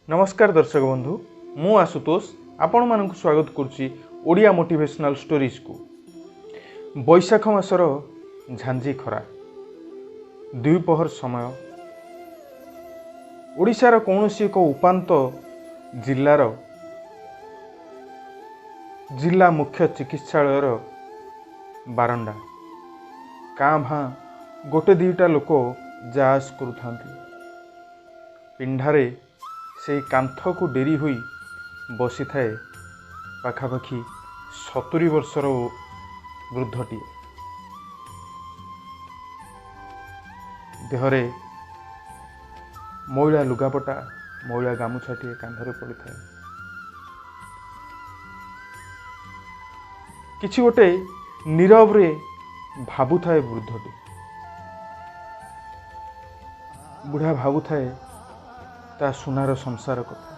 नमस्कार दर्शक बंधु मु आशुतोष आपण मानक स्वागत करुच्ची ओडिया मोटिवेशनल स्टोरीज को। बैशाख मासर झांझी खरा द्विपहर समय ओडिशार कौनसी एक उपांत जिला मुख्य चिकित्सालयर बारंडा काँ भाँ गोटे दुईटा लोक जाआस करुथांती। पिंढारे से कांथ को डेरी हुई बसी थाए पाखापाखि 70 वर्षर वृद्धटी। देहरे मैला लुगापटा मैला गामुछाटी कांधरे पड़ी थाए। किछि गोटे नीरव रे भाबु थाए वृद्धटी। बुढ़ा भाबु थाए ता सुनार संसार कथा,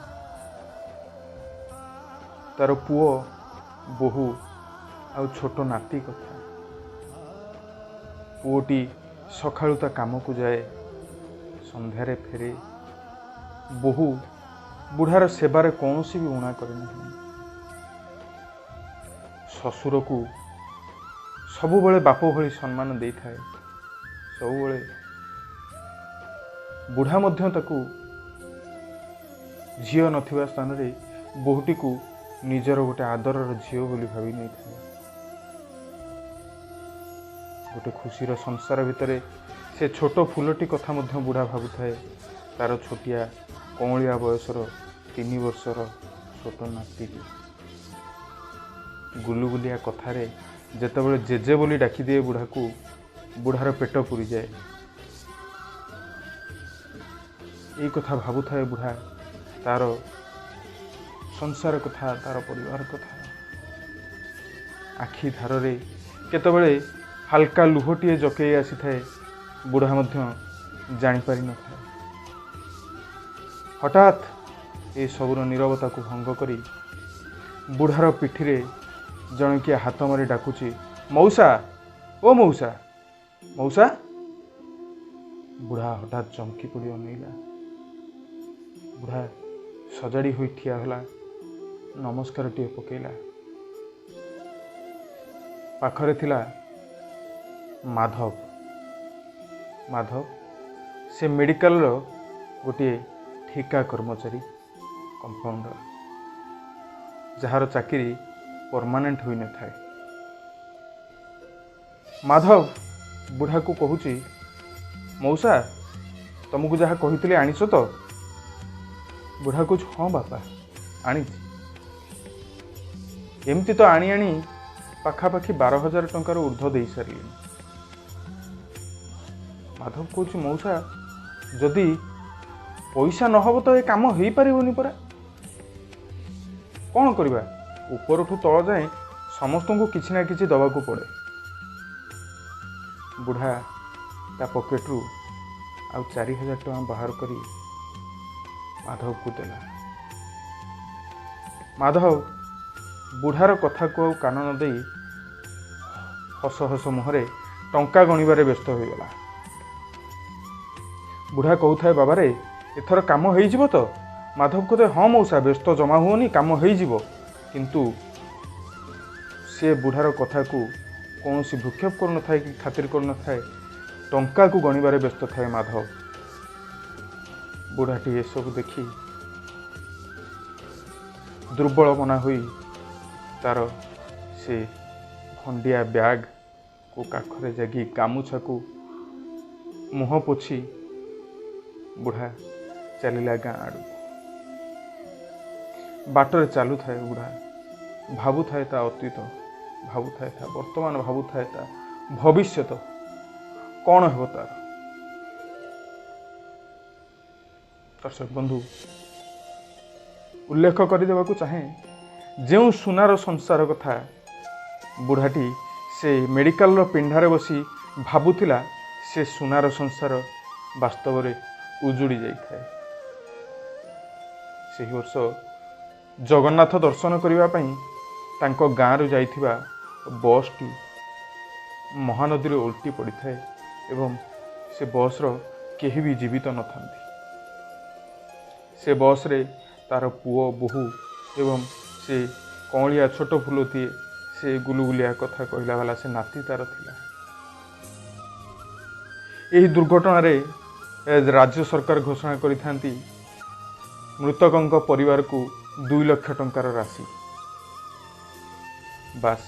तार पुओ बोहू आउ छोट नाती कथा। पुओटी सकाळु ता काम को जाए संध्यारे फेरे। बोहू बुढ़ार सेबार कौनसी भी उणा करे नहीं। ससुर को सबुबले बाप भली सम्मान दे थाए। सबुबले बुढ़ा मध्य ताकू झील नथिबा स्थान रे बोहूटी को निजर गोटे आदरर झील बोली भावी नहीं था। गोटे खुशीर संसार भितर से छोट फूलटी कथा मध्य बुढ़ा भाबु थाए। तार छोटिया कमलिया बयसर 3 वर्षर छोट नाती गुलुगुलिया कथारे जेतेबेले जेजे बोली डाकी दिए बुढ़ा को, बुढ़ार पेट पुरी जाए। यही कथा भाबु थाए बुढ़ा, तार संसार कथा, तार परिवार कथा। आखि धार रे केतबेले हल्का लुहटीए जकई आसी थाए। बुढ़ा मध्य जानी पारि न थाए। हठात ए सबुर नीरवता को भंग करी बुढ़ार पिठिरे जन किए हाथ मारी डाकुची, मौसा ओ मौसा मौसा। बुढ़ा हठात चमकी पड़ी अनेला। बुढ़ा सजाड़ी हुई ठिया होला, नमस्कार टे पकेला। पाखरे थिला माधव। माधव से मेडिकल रो गोटे ठिका कर्मचारी, कंपाउंडर, जार चाकरी परमानेंट हुई न थाए। माधव बुढ़ा को कहूची, मौसा तुमको जहाँ कही आनीस तो? बुढ़ा कुछ हाँ बापा आनी। एमती तो आनी आनी पाखापाखि 12,000 टंकार ऊर्ध्व दे सारे। माधव कौच, मौसा जदि पैसा न हो तो ये काम हो पारिबनी परा। कौन करवा, ऊपर ठू तल जाए समस्त को किसी ना किसी दबा को पड़े। बुढ़ा ता पॉकेट्रु आउ 4,000 टଙ୍କା बाहर करी माधव को देला। माधव बुढ़ार कथा को कान न दे हस हस मुहरे टंका गणिबारे व्यस्त हो गला। बुढ़ा कहूए, बाबा रे एथर काम हो जिवो तो? माधव कहते, हाँ मौसा व्यस्त जमा हुओनी, काम हो जिवो। किंतु से बुढ़ार कथा को कौन सी भ्रूक्षेप कर न थाए कि खातिर कर न थाए, टंका को गणिबारे व्यस्त थाए माधव। बुढ़ाटी ये सब देखी दुर्बल मना हुई तार से खंडिया बैग को काखरे जगी गामुछा को मुह पोछि बुढ़ा चलिला गाँ आड़ू। बाटर चालू थाए बुढ़ा, भाबु थाए ता अतीत, भाबु थाए ता वर्तमान, भाबु थाए ता भविष्यत कौन हेबो तार। दर्शक बंधु उल्लेख करदेवा को चाहे, जो सुनार संसार कथा बुढ़ाटी से मेडिकल रो पिंढारे बसी भाबुथिला, से सुनार संसार वास्तव में उजुड़ी जाइए। से वर्ष जगन्नाथ दर्शन करने तांको गाँव जाइथिबा बस टी महानदी रे उल्टी पड़ी थाए एवं से बस रो केही भी जीवित न थांती। से बस रे तार पुओ बोहू एवं से कौलिया छोट फुलतीए से गुलुगुलिया कथा कहला वाला से नाती तार थिला। यही दुर्घटना राज्य सरकार घोषणा करिथांती मृतकों परिवार को 2 लाख टंकार राशि। बास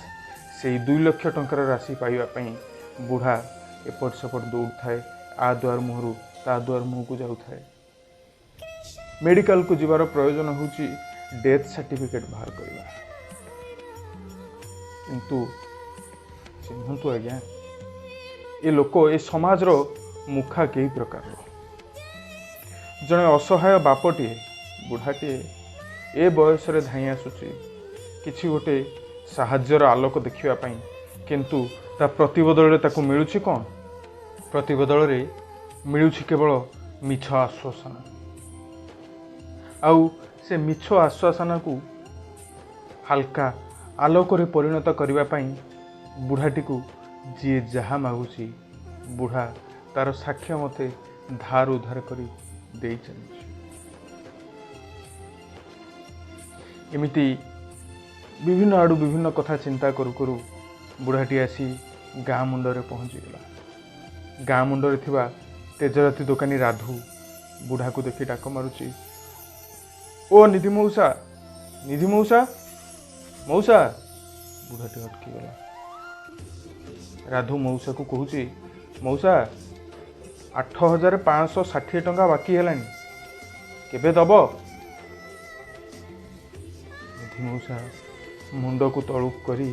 से 2 लाख टंकार राशि पाइबापी बुढ़ा एपट सेपट दौड़ थाए, आ द्वार मुहर ता द्वार मुह को जाऊ थाए। मेडिकल को जीवार प्रयोजन होची डेथ सर्टिफिकेट बाहर करवा, किंतु चिन्हतु आज्ञा ये लोक ए समाज रो मुखा कई प्रकार जड़े असहाय बापटे बुढ़ाटे ए बयस धाई आसुची किछि गोटे साहाज्यर आलोक देखिबा पई, किंतु ता प्रतिबदल ताकू मिलुछि कौन? प्रतिबदल रे मिलुछि केवल मिछ आश्वासन। आउ से मिछ आश्वासन को हल्का आलोक रे परिणत करने पई बुढ़ाटी को जी जहा मागुची बुढ़ा तार साक्ष्य मते धार उधार करी दे चलुछि। एमिति विभिन्न आड़ू विभिन्न कथा चिंता करू करू बुढ़ाटी आसी गाँ मुंडरे पहुँचीगला। गाँ मुंडरे थिबा तेजराती दोकानी राधु बुढ़ा को देखी डाक मारुची, ओ निधि मौसा, निधि मौसा, मौसा। बुढ़ाटी अटकी गला। राधु मौसा को कहूची, मौसा 8,560 टंका बाकी हेलानी, केबे दब? निधि मौसा मुंड को तलुक करी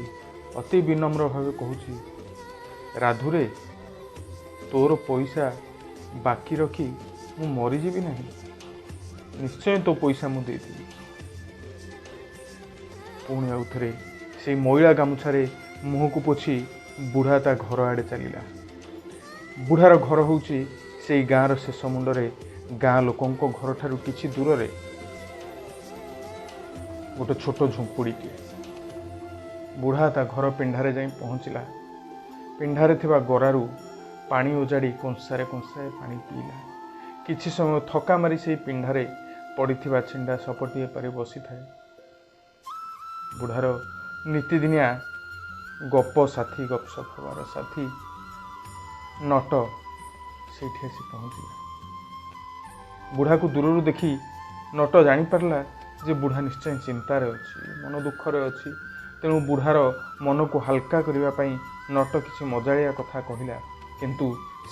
अति विनम्र भाव कहूची, राधुरे तोर पैसा बाकी रखी मु मरीजी नहीं, निश्चय तो पैसा मु देदेवी। पुणी आउ थे से मैला गामुछारे मुह को पोछि बुढ़ा ता घर आड़े चलला। बुढ़ार घर होउची से गाँर शेष मुंडरे गाँ लोकों घर ठारू किछि दूर रे गोटे छोट झुंपुड़ीटे। बुढ़ा ता घर पिंढारे जाई पहुँचला। पिंढारे थिबा गरारू पानी ओजाड़ी कंसारे कंसाए पानी पीला। किछि समय थका मारी से पिंढारे पड़िथिबा छिंडा सपटिए पारि बसी थाए। बुढ़ार नीतिदिनिया गप साथी गपसप हबार साथी नट सेठी आसी पहुँचला। बुढ़ा को दूर देखी नट जानी पारला जे बुढ़ा निश्चय चिंतार अच्छी, मन दुखरे अच्छी। तेणु बुढ़ार मन को हल्का करने पाई नट किसी मजालिया कथा कहला, किंतु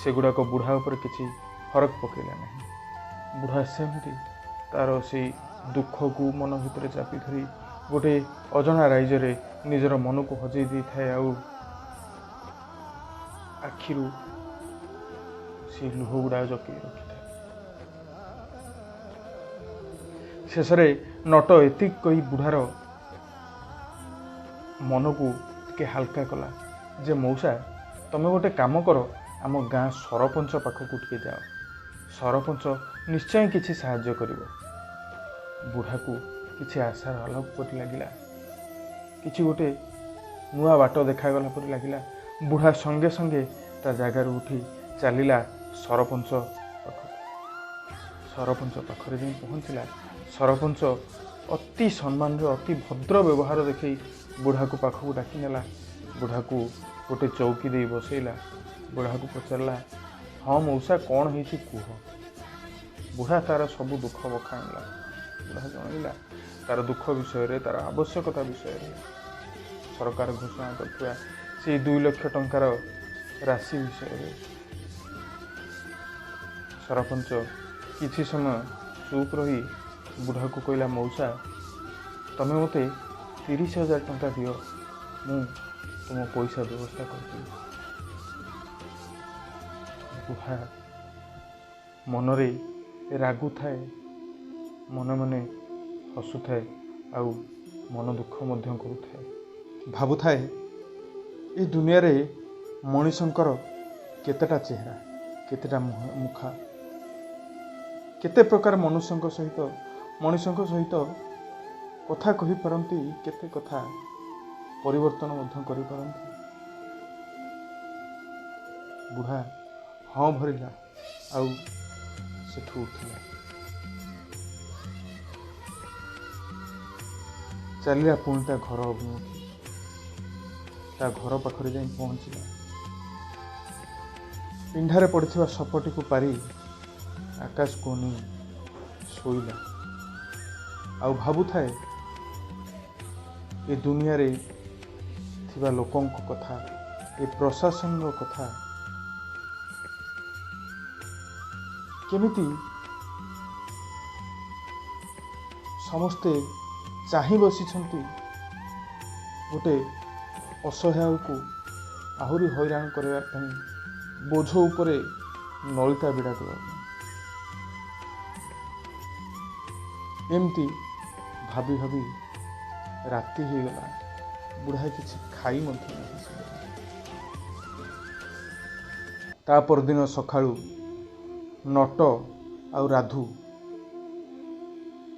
सेगुड़ाक बुढ़ा उपर किसी फरक पकेला नहीं। बुढ़ा सेमती तार से दुख को मन भितर चापी धरी गोटे अजଣା राइजरे निजर मन को हजई दी थाए। आखिरु से लुह गुड़ा जकई रखी थाए। शेषरे नट एतिक कही बुढ़ार मन को टिके हल्का कला जे मौसा तमे गोटे काम कर, आम गाँ सरपंच पाखक टिके जाओ, सरपंच निश्चय किछि साहाय्य करिवो। बुढ़ा को किछि आशार आलोक पर लगिला, किछि गोटे नुआ बाट देखागला पर लगिला। बुढ़ा संगे संगे ता जगार उठी चलिला सरपंच पाखक। सरपंच पाखरे जाई पहुँचला। सरपंच अति सम्मान अति भद्र व्यवहार देखी बुढ़ा को पाखक डाकी नेला। बुढ़ा को गोटे चौकी दे बसैला। बुढ़ा को पचारला, हाँ मौसा कौन है कुह। बुढ़ा तार सब दुख बखाणला। बुढ़ा जनइला तार दुख विषय तार आवश्यकता विषय सरकार घोषणा करथिबा से 2 लाख टंकार राशि विषय। सरपंच किछि समय चुप रही बुढ़ा को कहला, मौसा तमे मते 30,000 टंका दियो, मु तुम पैसा व्यवस्था करती। बुढ़ा मनरे रागु थाए, मन मने हसु थाए, आउ मन दुख मध्य करुथाए। भाबु थाए ए दुनिया रे मनीषंकर केतेटा चेहरा, केतेटा मुखा, केते प्रकार मनुष्यंक सहित मनीषंक सहित कथा कहि पारंती, केते कथा परिवर्तन मध्य करि पारंती। बुढ़ा हाँ भरिला आउ सेठू उठिला। ଚାଲିଲା ପୁଣି ତା ଘର ଅଭିମୁଖେ। ତା ଘର ପାଖରେ ଯାଇ ପହଞ୍ଚିଲା। ପିଣ୍ଡାରେ ପଡ଼ିଥିବା ସପଟିକୁ ପାରି ଆକାଶକୁ ଅନେଇ ଶୋଇଲା। ଆଉ ଭାବୁଥାଏ ଏ ଦୁନିଆରେ ଥିବା ଲୋକଙ୍କ କଥା, ଏ ପ୍ରଶାସନର କଥା, କେମିତି ସମସ୍ତେ ଚାହିଁ ବସିଛନ୍ତି ଗୋଟେ ଅସହାୟକୁ ଆହୁରି ହଇରାଣ କରିବା ପାଇଁ, ବୋଝ ଉପରେ ନଳିତା ବିଡ଼ା ଦେବା ପାଇଁ। ଏମିତି ଭାବି ଭାବି ରାତି ହେଇଗଲା। ବୁଢ଼ା କିଛି ଖାଇ ମଧ୍ୟ ନାହିଁ। ତା ପରଦିନ ସକାଳୁ ନଟ ଆଉ ରାଧୁ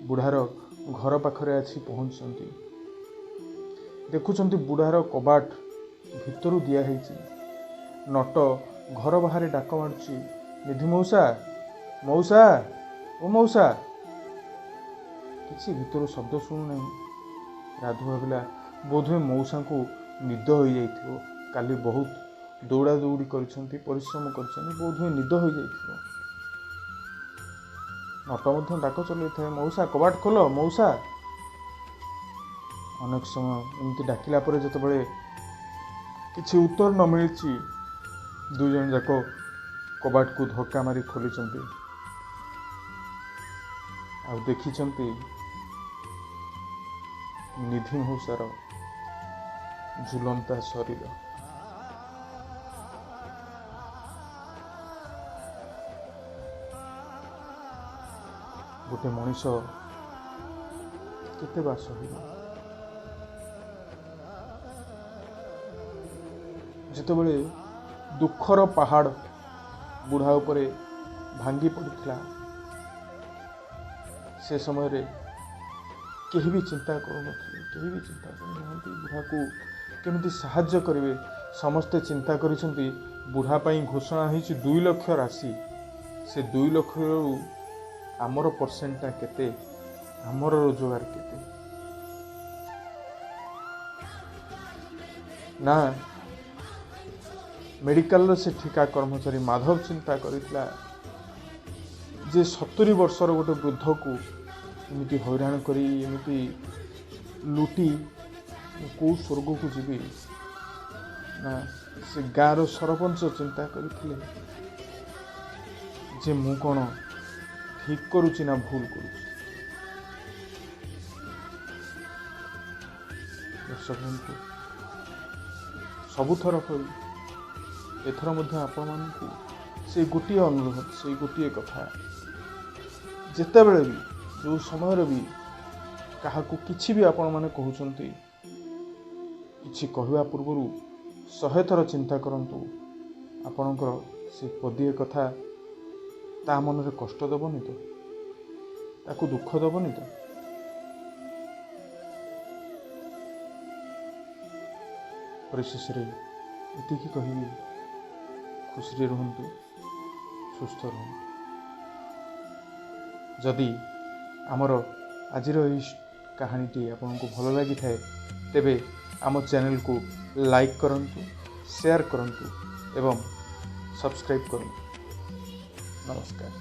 ବୁଢ଼ାର ଘର ପାଖରେ ଆସି ପହଞ୍ଚିଛନ୍ତି। ଦେଖୁଛନ୍ତି ବୁଢ଼ାର କବାଟ ଭିତରୁ ଦିଆହେଇଛି। ନଟ ଘର ବାହାରେ ଡାକ ମାରୁଛି, ନିଧି ମଉସା, ମଉସା, ଓ ମଉସା। କିଛି ଭିତରୁ ଶବ୍ଦ ଶୁଣୁନାହିଁ। ରାଧୁ ଭାବିଲା ବୋଧହୁଏ ମଉସାଙ୍କୁ ନିଦ ହୋଇଯାଇଥିବ। କାଲି ବହୁତ ଦୌଡ଼ା ଦୌଡ଼ି କରିଛନ୍ତି, ପରିଶ୍ରମ କରିଛନ୍ତି, ବୋଧହୁଏ ନିଦ ହୋଇଯାଇଥିବ। ନଟ ମଧ୍ୟ ଡାକ ଚଲେଇଥାଏ, ମଉସା କବାଟ ଖୋଲ, ମଉସା। ଅନେକ ସମୟ ଏମିତି ଡାକିଲା ପରେ ଯେତେବେଳେ କିଛି ଉତ୍ତର ନ ମିଳିଛି, ଦୁଇ ଜଣ ଯାକ କବାଟକୁ ଧକ୍କା ମାରି ଖୋଲିଛନ୍ତି। ଆଉ ଦେଖିଛନ୍ତି ନିଧି ମଉସାର ଝୁଲନ୍ତା ଶରୀର। ଗୋଟେ ମଣିଷ କେତେ ବା ସହିବ? ଯେତେବେଳେ ଦୁଃଖର ପାହାଡ଼ ବୁଢ଼ା ଉପରେ ଭାଙ୍ଗି ପଡ଼ିଥିଲା, ସେ ସମୟରେ କେହି ବି ଚିନ୍ତା କରୁନଥିଲେ, କେହି ବି ଚିନ୍ତା କରୁନାହାନ୍ତି ବୁଢ଼ାକୁ କେମିତି ସାହାଯ୍ୟ କରିବେ। ସମସ୍ତେ ଚିନ୍ତା କରିଛନ୍ତି ବୁଢ଼ା ପାଇଁ ଘୋଷଣା ହେଇଛି 2 ଲକ୍ଷ ରାଶି। ସେ 2 ଲକ୍ଷରୁ ଆମର ପରସେଣ୍ଟଟା କେତେ, ଆମର ରୋଜଗାର କେତେ? ନା, ମେଡ଼ିକାଲର ସେ ଠିକା କର୍ମଚାରୀ ମାଧବ ଚିନ୍ତା କରିଥିଲା ଯେ 70 ବର୍ଷର ଗୋଟେ ବୃଦ୍ଧକୁ ଏମିତି ହଇରାଣ କରି, ଏମିତି ଲୁଟି କେଉଁ ସ୍ୱର୍ଗକୁ ଯିବି? ନା, ସେ ଗାଁର ସରପଞ୍ଚ ଚିନ୍ତା କରିଥିଲେ ଯେ ମୁଁ କ'ଣ ଠିକ୍ କରୁଛି ନା ଭୁଲ କରୁଛି। ଦର୍ଶକଙ୍କୁ ସବୁଥର ପରି ଏଥର ମଧ୍ୟ ଆପଣମାନଙ୍କୁ ସେଇ ଗୋଟିଏ ଅନୁରୋଧ, ସେଇ ଗୋଟିଏ କଥା, ଯେତେବେଳେ ବି ଯେଉଁ ସମୟରେ ବି କାହାକୁ କିଛି ବି ଆପଣମାନେ କହୁଛନ୍ତି, କିଛି କହିବା ପୂର୍ବରୁ 100 ଥର ଚିନ୍ତା କରନ୍ତୁ ଆପଣଙ୍କର ସେ ପଦିଏ କଥା ତା ମନରେ କଷ୍ଟ ଦେବନି ତ, ତାକୁ ଦୁଃଖ ଦେବନି ତ। ପରିଶେଷରେ ଏତିକି କହିବି, ଖୁସିରେ ରୁହନ୍ତୁ, ସୁସ୍ଥ ରୁହନ୍ତୁ। ଯଦି ଆମର ଆଜିର ଏହି କାହାଣୀଟି ଆପଣଙ୍କୁ ଭଲ ଲାଗିଥାଏ, ତେବେ ଆମ ଚ୍ୟାନେଲକୁ ଲାଇକ୍ କରନ୍ତୁ, ସେୟାର କରନ୍ତୁ ଏବଂ ସବସ୍କ୍ରାଇବ୍ କରନ୍ତୁ। ନମସ୍କାର।